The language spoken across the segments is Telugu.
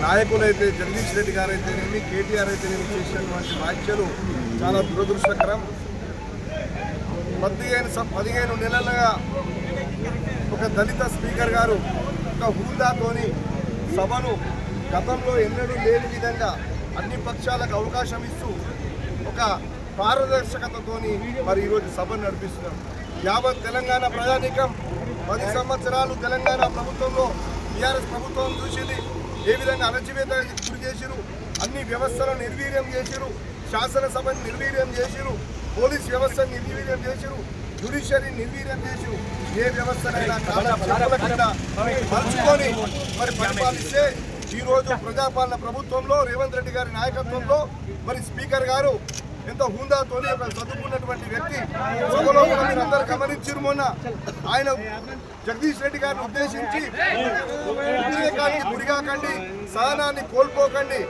నాయకులైతే జగదీష్ రెడ్డి గారు అయితేనేమి, కేటీఆర్ అయితేనేమి చేసినటువంటి వ్యాఖ్యలు చాలా దురదృష్టకరం. 15 నెలలుగా ఒక దళిత స్పీకర్ గారు ఒక హోదాతోని సభను గతంలో ఎన్నడూ లేని విధంగా అన్ని పక్షాలకు అవకాశం ఇస్తూ ఒక పారదర్శకతతోని మరి ఈరోజు సభను నడిపిస్తున్నారు. యావత్ తెలంగాణ ప్రజానీకం 10 సంవత్సరాలు తెలంగాణ ప్రభుత్వంలో టీఆర్ఎస్ ప్రభుత్వం చూసింది. ఏ విధంగా అణచివేతకు గురి చేసిరు, అన్ని వ్యవస్థలను నిర్వీర్యం చేసిరు, శాసనసభను నిర్వీర్యం చేసిరు, పోలీస్ వ్యవస్థను నిర్వీర్యం చేసిరు, జ్యుడిషియరీని నిర్వీర్యం చేసిరు. ఏ వ్యవస్థనైనా కాలకుండా మలుచుకొని మరి పరిపాలిస్తే ఈరోజు ప్రజాపాలన ప్రభుత్వంలో రేవంత్ రెడ్డి గారి నాయకత్వంలో మరి స్పీకర్ గారు ఎంతో హుందాతోని ఒక చదువుకున్నటువంటి వ్యక్తి సభలో మీరు అందరూ గమనించారు. మొన్న ఆయన జగదీష్ రెడ్డి గారిని ఉద్దేశించి ఉద్రేకానికి గురికాకండి, సహనాన్ని కోల్పోకండి,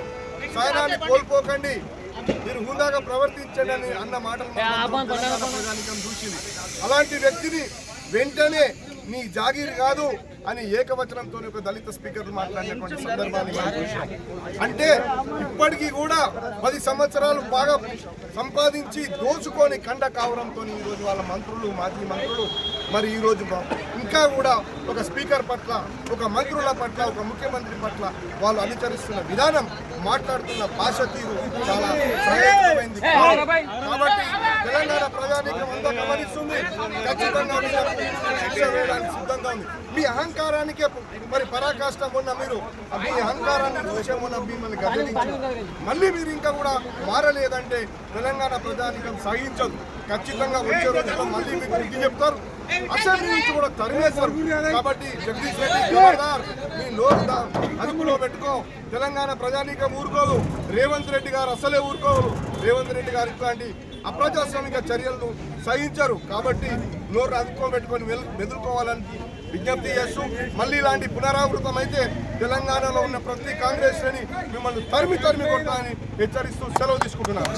మీరు హుందాగా ప్రవర్తించండి అని అన్న మాటలు ప్రజానికం చూసింది. అలాంటి వ్యక్తిని వెంటనే నీ జాగీర్ కాదు అని ఏకవచనంతో ఒక దళిత స్పీకర్ మాట్లాడినటువంటి సందర్భాన్ని మనం చూసాం. అంటే ఇప్పటికీ కూడా 10 సంవత్సరాలు బాగా సంపాదించి దోచుకొని కండ కావడంతో ఈరోజు వాళ్ళ మంత్రులు, మాజీ మంత్రులు మరి ఈరోజు ఇంకా కూడా ఒక స్పీకర్ పట్ల, ఒక మంత్రుల పట్ల, ఒక ముఖ్యమంత్రి పట్ల వాళ్ళు అనుసరిస్తున్న విధానం, మాట్లాడుతున్న భాష తీరు చాలా సహేతుకమైంది. కాబట్టి తెలంగాణ ప్రజానీకం అంతా గమనిస్తుంది. ఖచ్చితంగా శిక్ష వేయడానికి సిద్ధంగా ఉంది. మీ అహంకారానికే మరి పరాకాష్ట మొన్న మీరు మీ అహంకారాన్ని చూసే మొన్న మిమ్మల్ని గమనించారు. మళ్ళీ మీరు ఇంకా కూడా మారలేదంటే తెలంగాణ ప్రజానీకం సహించదు. ఖచ్చితంగా వచ్చే రోజుల్లో మళ్ళీ మీకు బుద్ధి చెప్తారు, అసెంబ్లీ నుంచి కూడా తరిమేస్తారు. కాబట్టి జగదీష్ రెడ్డి మీ నోరు అదుపులో పెట్టుకో. తెలంగాణ ప్రజానీకం ఊరుకోదు, రేవంత్ రెడ్డి గారు అసలే ఊరుకోరు. రేవంత్ రెడ్డి గారు ఇట్లాంటి అప్రజాస్వామిక చర్యలను సహించరు. కాబట్టి నోరు అదుపులో పెట్టుకొని మెదులుకోవాలని విజ్ఞప్తి చేస్తూ, మళ్ళీ ఇలాంటి పునరావృతం అయితే తెలంగాణలో ఉన్న ప్రతి కాంగ్రెస్ ని మిమ్మల్ని తరిమి కొట్టాలని హెచ్చరిస్తూ సెలవు తీసుకుంటున్నారు.